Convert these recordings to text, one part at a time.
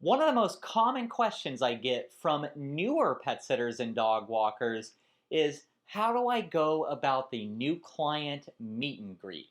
One of the most common questions I get from newer pet sitters and dog walkers is how do I go about the new client meet and greet?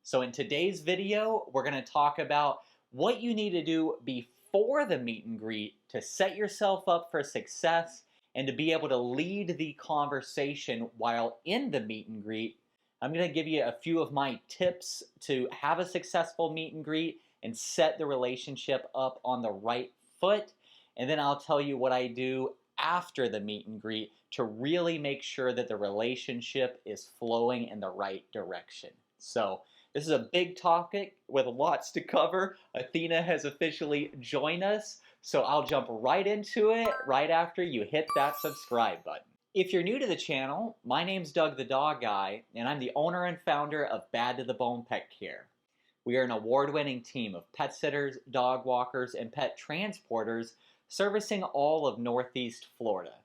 So, in today's video, we're going to talk about what you need to do before the meet and greet to set yourself up for success and to be able to lead the conversation while in the meet and greet. I'm going to give you a few of my tips to have a successful meet and greet and set the relationship up on the right foot. And then I'll tell you what I do after the meet and greet to really make sure that the relationship is flowing in the right direction. So, this is a big topic with lots to cover. Athena has officially joined us, so I'll jump right into it right after you hit that subscribe button. If you're new to the channel, my name's Doug the Dog Guy, and I'm the owner and founder of Bad to the Bone Pet Care. We are an award-winning team of pet sitters, dog walkers, and pet transporters servicing all of Northeast Florida.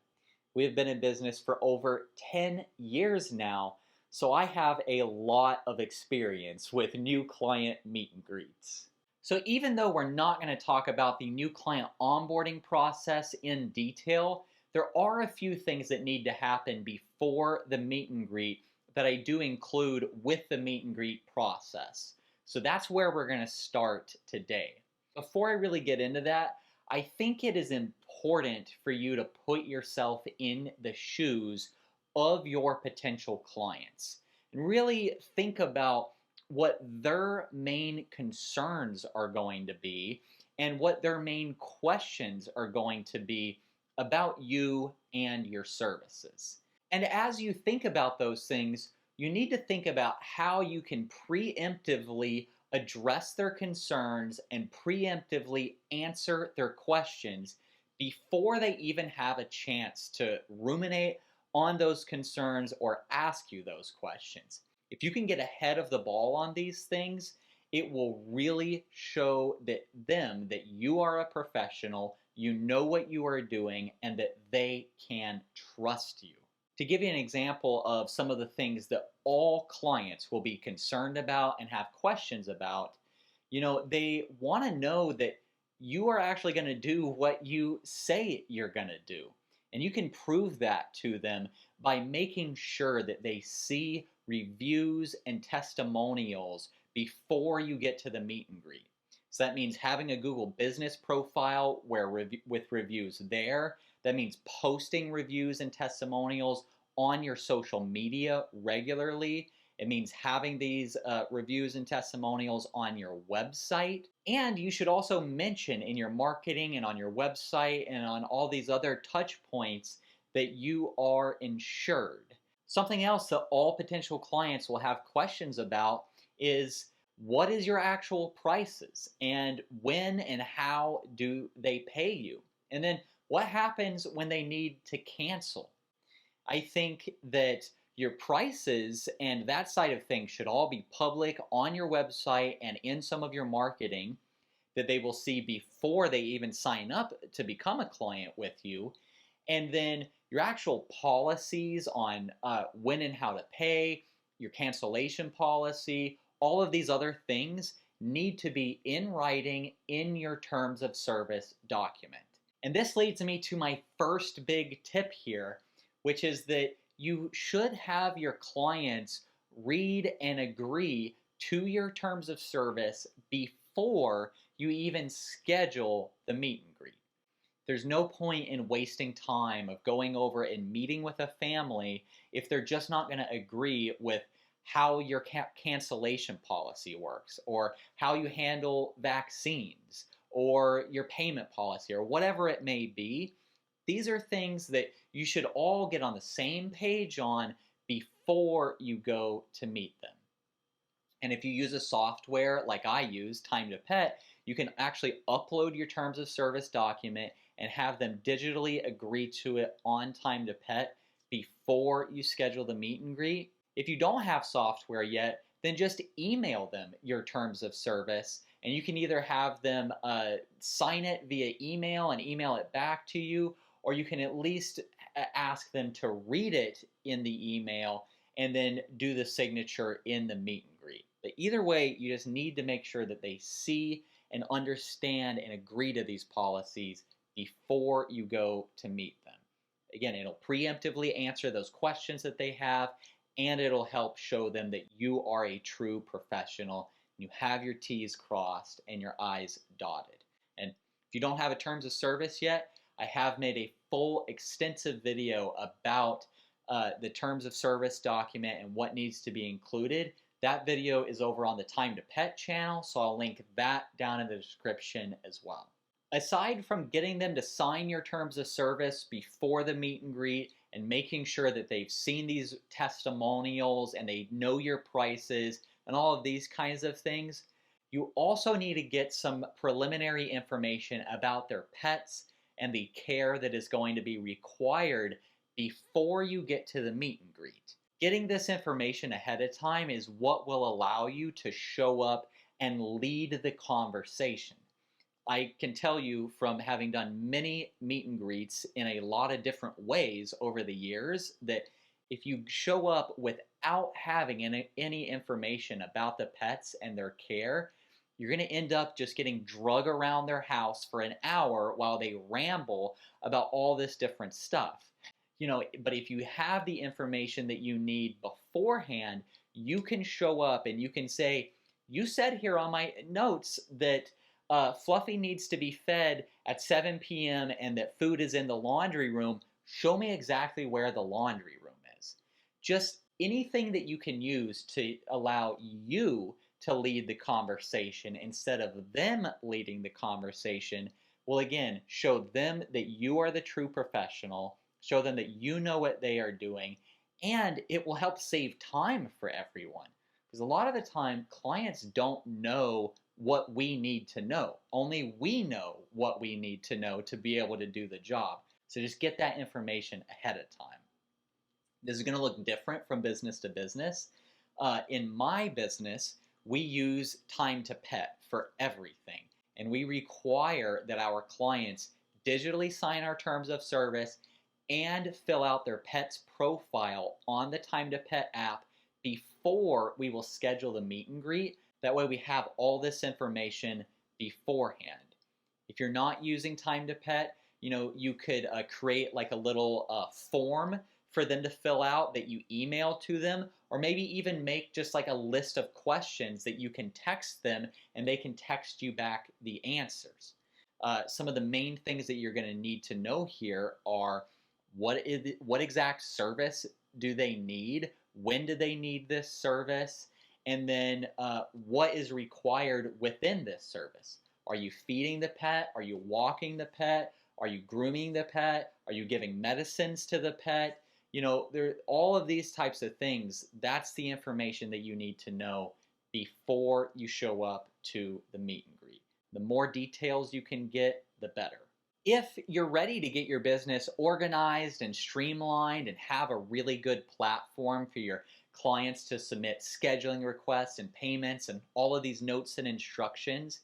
We have been in business for over 10 years now, so I have a lot of experience with new client meet and greets. So even though we're not going to talk about the new client onboarding process in detail, there are a few things that need to happen before the meet and greet that I do include with the meet and greet process. So that's where we're going to start today. Before I really get into that, I think it is important for you to put yourself in the shoes of your potential clients and really think about what their main concerns are going to be and what their main questions are going to be about you and your services. And as you think about those things, you need to think about how you can preemptively address their concerns and preemptively answer their questions before they even have a chance to ruminate on those concerns or ask you those questions. If you can get ahead of the ball on these things, it will really show them that you are a professional, you know what you are doing, and that they can trust you. To give you an example of some of the things that all clients will be concerned about and have questions about, they want to know that you are actually going to do what you say you're going to do. And you can prove that to them by making sure that they see reviews and testimonials before you get to the meet and greet. So that means having a Google business profile with reviews there. That means posting reviews and testimonials on your social media regularly. It means having these reviews and testimonials on your website. And you should also mention in your marketing and on your website and on all these other touch points that you are insured. Something else that all potential clients will have questions about is what is your actual prices and when and how do they pay you? And then what happens when they need to cancel? I think that your prices and that side of things should all be public on your website and in some of your marketing that they will see before they even sign up to become a client with you. And then your actual policies on when and how to pay, your cancellation policy, all of these other things need to be in writing in your terms of service document. And this leads me to my first big tip here, which is that you should have your clients read and agree to your terms of service before you even schedule the meet and greet. There's no point in wasting time of going over and meeting with a family if they're just not going to agree with how your cancellation policy works or how you handle vaccines or your payment policy or whatever it may be. These are things that you should all get on the same page on before you go to meet them. And if you use a software like I use, Time to Pet, you can actually upload your terms of service document and have them digitally agree to it on Time to Pet before you schedule the meet and greet. If you don't have software yet, then just email them your terms of service, and you can either have them sign it via email and email it back to you, or you can at least ask them to read it in the email and then do the signature in the meet and greet. But either way, you just need to make sure that they see and understand and agree to these policies before you go to meet them. Again, it'll preemptively answer those questions that they have, and it'll help show them that you are a true professional. You have your T's crossed and your I's dotted. And if you don't have a terms of service yet, I have made a full extensive video about the terms of service document and what needs to be included. That video is over on the Time to Pet channel, so I'll link that down in the description as well. Aside from getting them to sign your terms of service before the meet and greet and making sure that they've seen these testimonials and they know your prices and all of these kinds of things, you also need to get some preliminary information about their pets and the care that is going to be required before you get to the meet and greet. Getting this information ahead of time is what will allow you to show up and lead the conversation. I can tell you from having done many meet and greets in a lot of different ways over the years that if you show up without having any information about the pets and their care, you're going to end up just getting drug around their house for an hour while they ramble about all this different stuff. But if you have the information that you need beforehand, you can show up and you can say, you said here on my notes that Fluffy needs to be fed at 7 p.m. and that food is in the laundry room. Show me exactly where the laundry room is. Just anything that you can use to allow you to lead the conversation instead of them leading the conversation will again show them that you are the true professional, show them that you know what they are doing, and it will help save time for everyone. Because a lot of the time, clients don't know what we need to know. Only we know what we need to know to be able to do the job. So just get that information ahead of time. This is going to look different from business to business. In my business, we use Time to Pet for everything. And we require that our clients digitally sign our terms of service and fill out their pet's profile on the Time to Pet app before we will schedule the meet and greet. That way we have all this information beforehand. If you're not using Time to Pet, you could create like a little form for them to fill out that you email to them, or maybe even make just like a list of questions that you can text them and they can text you back the answers. Some of the main things that you're going to need to know here are what exact service do they need? When do they need this service? And then what is required within this service? Are you feeding the pet? Are you walking the pet? Are you grooming the pet? Are you giving medicines to the pet? All of these types of things, that's the information that you need to know before you show up to the meet and greet. The more details you can get, the better. If you're ready to get your business organized and streamlined and have a really good platform for your clients to submit scheduling requests and payments and all of these notes and instructions,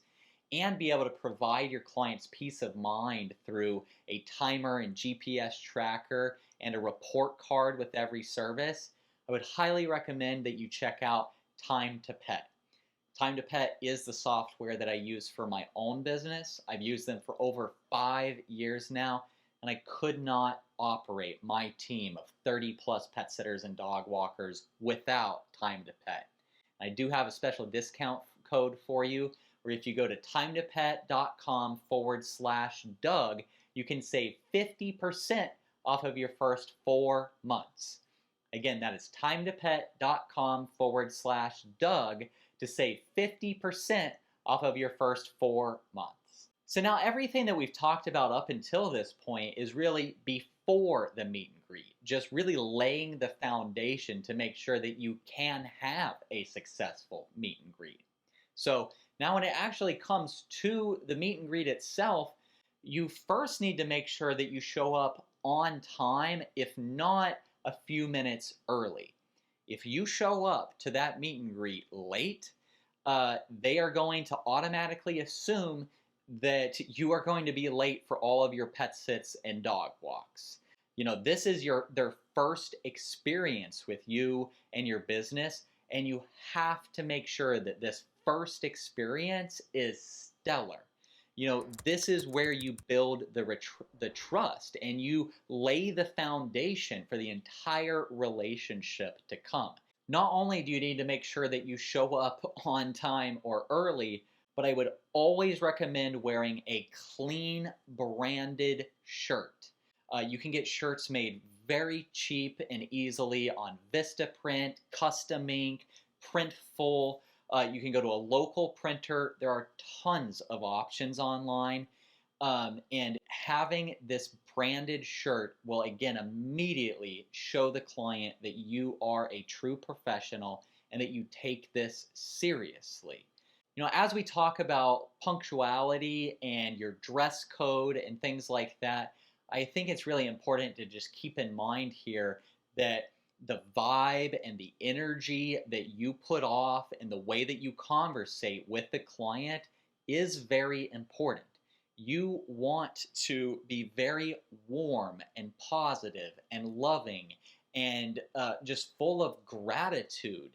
and be able to provide your clients peace of mind through a timer and GPS tracker and a report card with every service, I would highly recommend that you check out Time to Pet. Time to Pet is the software that I use for my own business. I've used them for over 5 years now, and I could not operate my team of 30 plus pet sitters and dog walkers without Time to Pet. I do have a special discount code for you, where if you go to timetopet.com/Doug, you can save 50% off of your first 4 months. Again, that is timetopet.com/Doug to save 50% off of your first 4 months. So now everything that we've talked about up until this point is really before the meet and greet, just really laying the foundation to make sure that you can have a successful meet and greet. So now when it actually comes to the meet and greet itself, you first need to make sure that you show up on time, if not a few minutes early. If you show up to that meet and greet late, they are going to automatically assume that you are going to be late for all of your pet sits and dog walks. This is their first experience with you and your business, and you have to make sure that this first experience is stellar. This is where you build the trust and you lay the foundation for the entire relationship to come. Not only do you need to make sure that you show up on time or early, but I would always recommend wearing a clean branded shirt. You can get shirts made very cheap and easily on Vistaprint, Custom Ink, Printful. You can go to a local printer. There are tons of options online. And having this branded shirt will again immediately show the client that you are a true professional and that you take this seriously. As we talk about punctuality and your dress code and things like that, I think it's really important to just keep in mind here that the vibe and the energy that you put off and the way that you conversate with the client is very important. You want to be very warm and positive and loving and just full of gratitude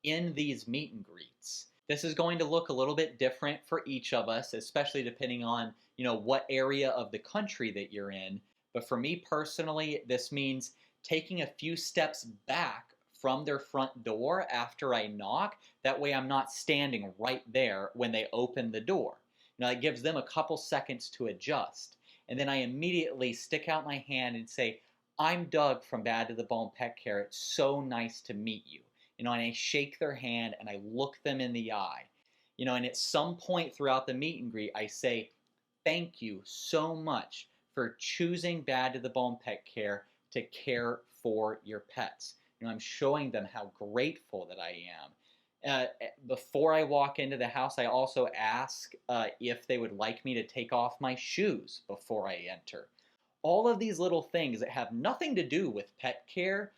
in these meet and greets. This is going to look a little bit different for each of us, especially depending on what area of the country that you're in. But for me personally, this means taking a few steps back from their front door after I knock. That way I'm not standing right there when they open the door. It gives them a couple seconds to adjust. And then I immediately stick out my hand and say, "I'm Doug from Bad to the Bone Pet Care. It's so nice to meet you." And I shake their hand and I look them in the eye. And at some point throughout the meet and greet, I say, "Thank you so much for choosing Bad to the Bone Pet Care to care for your pets." I'm showing them how grateful that I am. Before I walk into the house, I also ask if they would like me to take off my shoes before I enter. All of these little things that have nothing to do with pet care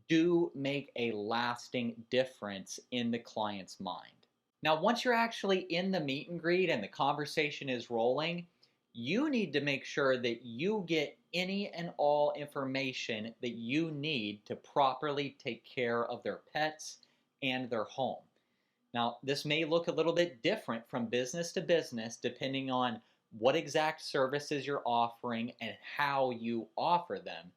do make a lasting difference in the client's mind. Now, once you're actually in the meet and greet and the conversation is rolling, you need to make sure that you get any and all information that you need to properly take care of their pets and their home. Now, this may look a little bit different from business to business depending on what exact services you're offering and how you offer them.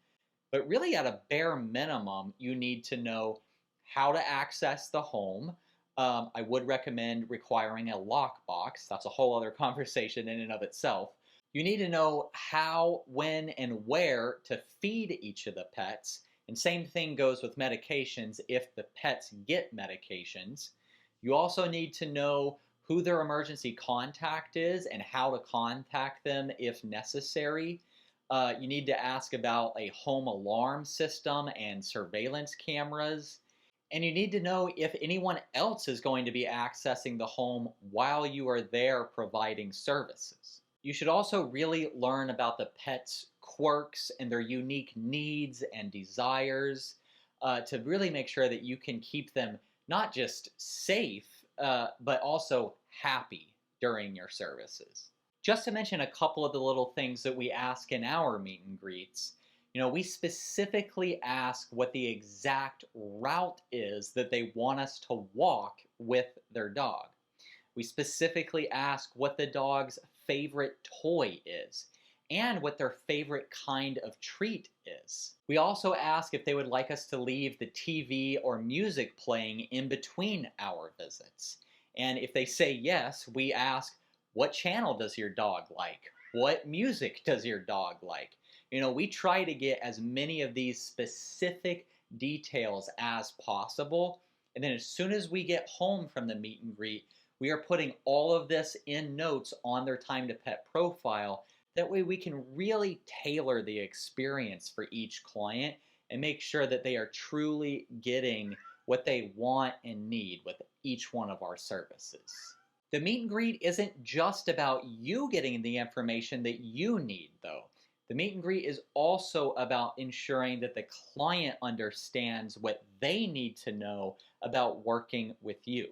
But really, at a bare minimum, you need to know how to access the home. I would recommend requiring a lockbox. That's a whole other conversation in and of itself. You need to know how, when, and where to feed each of the pets. And same thing goes with medications if the pets get medications. You also need to know who their emergency contact is and how to contact them if necessary. You need to ask about a home alarm system and surveillance cameras. And you need to know if anyone else is going to be accessing the home while you are there providing services. You should also really learn about the pet's quirks and their unique needs and desires to really make sure that you can keep them not just safe, but also happy during your services. Just to mention a couple of the little things that we ask in our meet and greets, we specifically ask what the exact route is that they want us to walk with their dog. We specifically ask what the dog's favorite toy is and what their favorite kind of treat is. We also ask if they would like us to leave the TV or music playing in between our visits. And if they say yes, we ask, what channel does your dog like? What music does your dog like? We try to get as many of these specific details as possible. And then as soon as we get home from the meet and greet, we are putting all of this in notes on their time to pet profile. That way we can really tailor the experience for each client and make sure that they are truly getting what they want and need with each one of our services. The meet and greet isn't just about you getting the information that you need, though. The meet and greet is also about ensuring that the client understands what they need to know about working with you.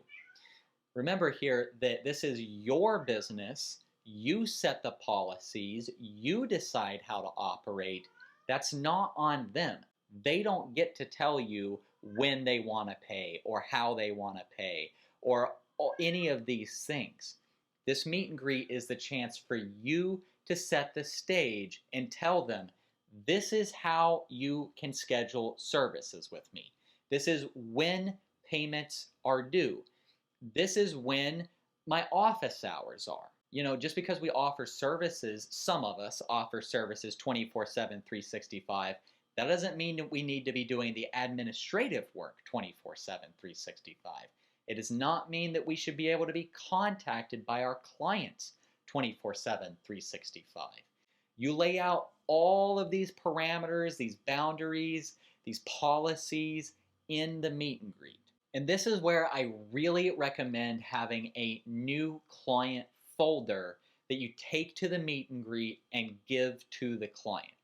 Remember here that this is your business. You set the policies. You decide how to operate. That's not on them. They don't get to tell you when they want to pay or how they want to pay or any of these things. This meet and greet is the chance for you to set the stage and tell them, this is how you can schedule services with me. This is when payments are due. This is when my office hours are. Just because we offer services, some of us offer services 24/7, 365, that doesn't mean that we need to be doing the administrative work 24/7, 365. It does not mean that we should be able to be contacted by our clients 24/7, 365. You lay out all of these parameters, these boundaries, these policies in the meet and greet. And this is where I really recommend having a new client folder that you take to the meet and greet and give to the client.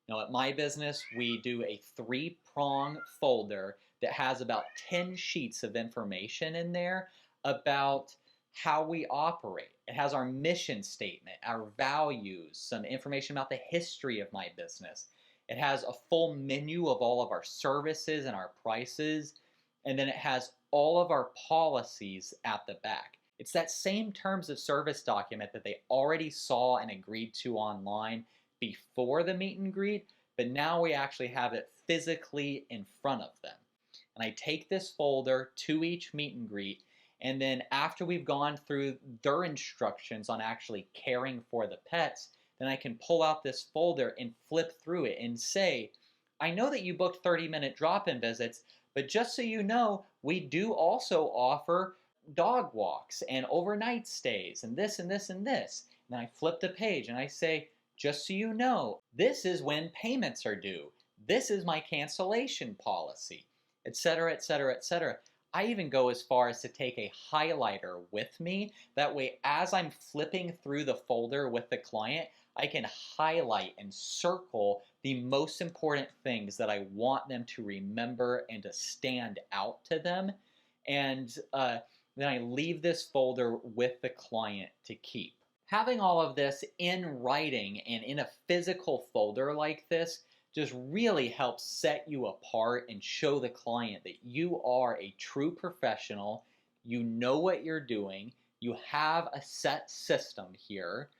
Now, at my business, we do a 3-prong folder that has about 10 sheets of information in there about how we operate. It has our mission statement, our values, some information about the history of my business. It has a full menu of all of our services and our prices, and then it has all of our policies at the back. It's that same terms of service document that they already saw and agreed to online before the meet and greet, but now we actually have it physically in front of them. And I take this folder to each meet and greet, and then after we've gone through their instructions on actually caring for the pets, then I can pull out this folder and flip through it and say, I know that you booked 30-minute drop-in visits, but just so you know, we do also offer dog walks and overnight stays and this and this and this. And then I flip the page and I say, just so you know, this is when payments are due. This is my cancellation policy, etc., etc., etc. I even go as far as to take a highlighter with me. That way, as I'm flipping through the folder with the client, I can highlight and circle the most important things that I want them to remember and to stand out to them. And then I leave this folder with the client to keep. Having all of this in writing and in a physical folder like this just really helps set you apart and show the client that you are a true professional, you know what you're doing, you have a set system here,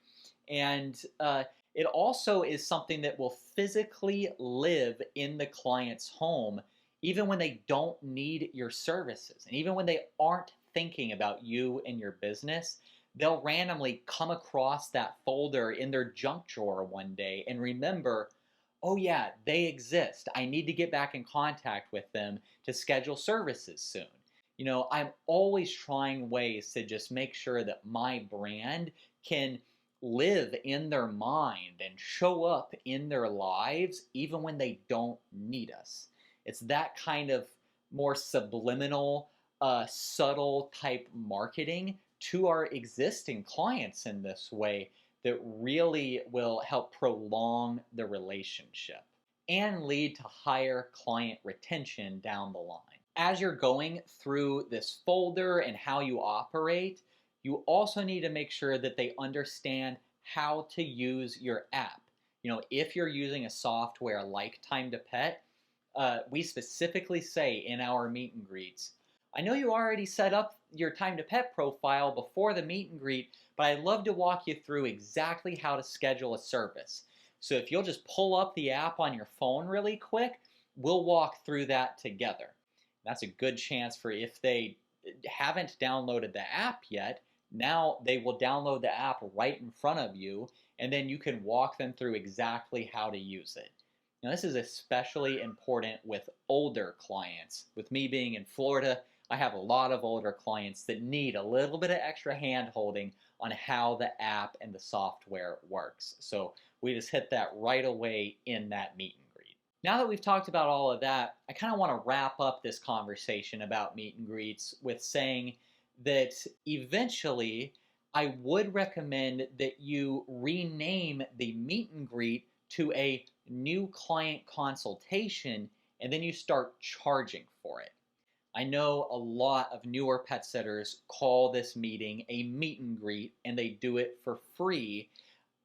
and it also is something that will physically live in the client's home even when they don't need your services. And even when they aren't thinking about you and your business, they'll randomly come across that folder in their junk drawer one day and remember, oh yeah, they exist. I need to get back in contact with them to schedule services soon. I'm always trying ways to just make sure that my brand can live in their mind and show up in their lives even when they don't need us. It's that kind of more subliminal, subtle type marketing to our existing clients in this way that really will help prolong the relationship and lead to higher client retention down the line. As you're going through this folder and how you operate, you also need to make sure that they understand how to use your app. If you're using a software like Time to Pet, we specifically say in our meet and greets, I know you already set up your Time to Pet profile before the meet and greet, but I'd love to walk you through exactly how to schedule a service. So if you'll just pull up the app on your phone really quick, we'll walk through that together. That's a good chance for if they haven't downloaded the app yet, now they will download the app right in front of you, and then you can walk them through exactly how to use it. Now, this is especially important with older clients. With me being in Florida, I have a lot of older clients that need a little bit of extra hand-holding on how the app and the software works. So we just hit that right away in that meet and greet. Now that we've talked about all of that, I kind of want to wrap up this conversation about meet and greets with saying that eventually I would recommend that you rename the meet and greet to a new client consultation, and then you start charging for it. I know a lot of newer pet sitters call this meeting a meet and greet, and they do it for free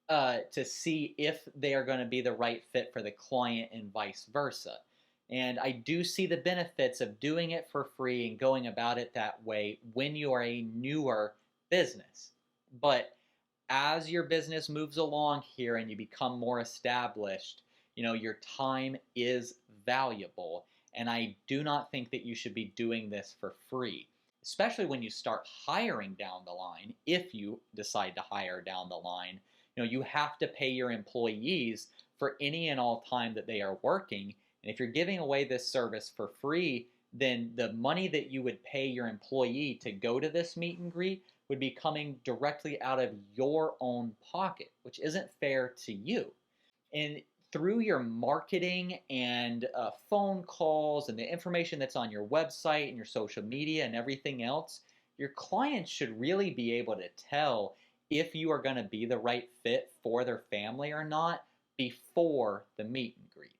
to see if they are going to be the right fit for the client and vice versa. And I do see the benefits of doing it for free and going about it that way when you are a newer business. But as your business moves along here and you become more established, your time is valuable. And I do not think that you should be doing this for free, especially when you start hiring down the line. If you decide to hire down the line, you have to pay your employees for any and all time that they are working. And if you're giving away this service for free, then the money that you would pay your employee to go to this meet and greet would be coming directly out of your own pocket, which isn't fair to you. And through your marketing and phone calls and the information that's on your website and your social media and everything else, your clients should really be able to tell if you are going to be the right fit for their family or not before the meet and greet.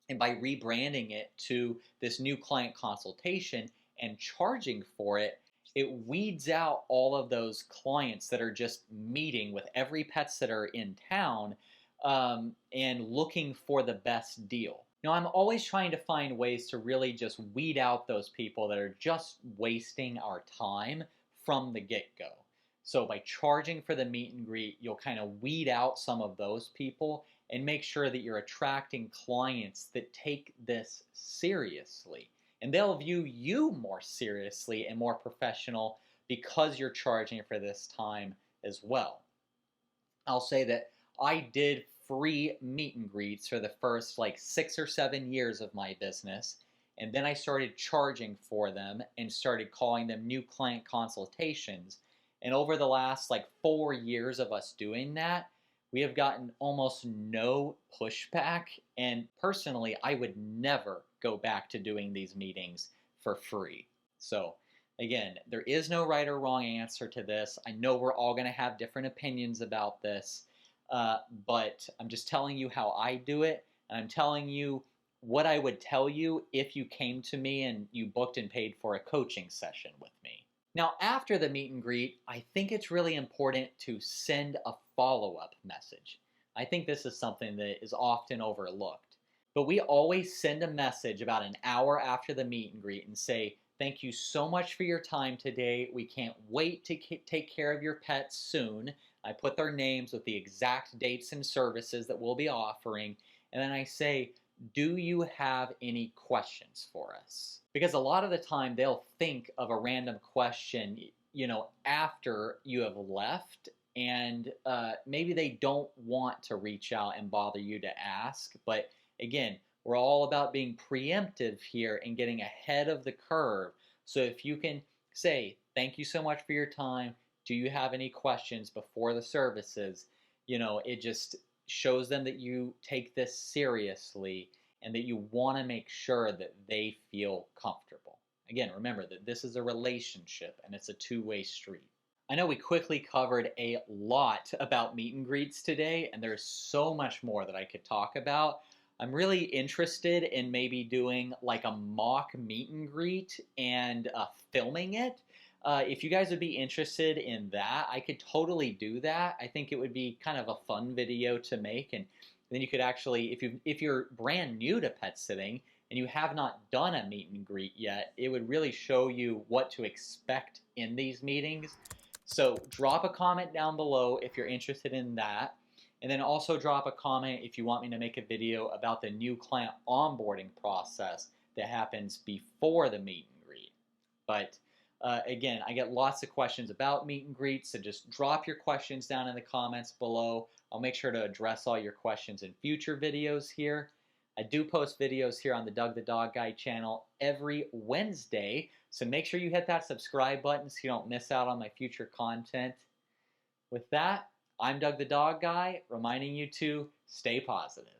And by rebranding it to this new client consultation and charging for it, it weeds out all of those clients that are just meeting with every pet sitter in town and looking for the best deal. I'm always trying to find ways to really just weed out those people that are just wasting our time from the get-go. So by charging for the meet and greet, you'll kind of weed out some of those people and make sure that you're attracting clients that take this seriously. And they'll view you more seriously and more professional because you're charging for this time as well. I'll say that I did free meet and greets for the first 6 or 7 years of my business. And then I started charging for them and started calling them new client consultations. And over the last 4 years of us doing that, we have gotten almost no pushback. And personally, I would never go back to doing these meetings for free. So again, there is no right or wrong answer to this. I know we're all going to have different opinions about this, but I'm just telling you how I do it. And I'm telling you what I would tell you if you came to me and you booked and paid for a coaching session with me. Now, after the meet and greet, I think it's really important to send a follow-up message. I think this is something that is often overlooked. But we always send a message about an hour after the meet and greet and say, thank you so much for your time today. We can't wait to take care of your pets soon. I put their names with the exact dates and services that we'll be offering. And then I say, do you have any questions for us? Because a lot of the time they'll think of a random question, after you have left, and maybe they don't want to reach out and bother you to ask. But again, we're all about being preemptive here and getting ahead of the curve. So if you can say, thank you so much for your time. Do you have any questions before the services? It just shows them that you take this seriously and that you want to make sure that they feel comfortable. Again, remember that this is a relationship and it's a two-way street. I know we quickly covered a lot about meet and greets today, and there's so much more that I could talk about. I'm really interested in maybe doing a mock meet and greet and filming it. If you guys would be interested in that, I could totally do that. I think it would be kind of a fun video to make, and then you could actually, if you're brand new to pet sitting and you have not done a meet and greet yet, it would really show you what to expect in these meetings. So drop a comment down below if you're interested in that. And then also drop a comment if you want me to make a video about the new client onboarding process that happens before the meet and greet. But again, I get lots of questions about meet and greets, so just drop your questions down in the comments below. I'll make sure to address all your questions in future videos here. I do post videos here on the Doug the Dog Guy channel every Wednesday, so make sure you hit that subscribe button so you don't miss out on my future content. With that, I'm Doug the Dog Guy, reminding you to stay positive.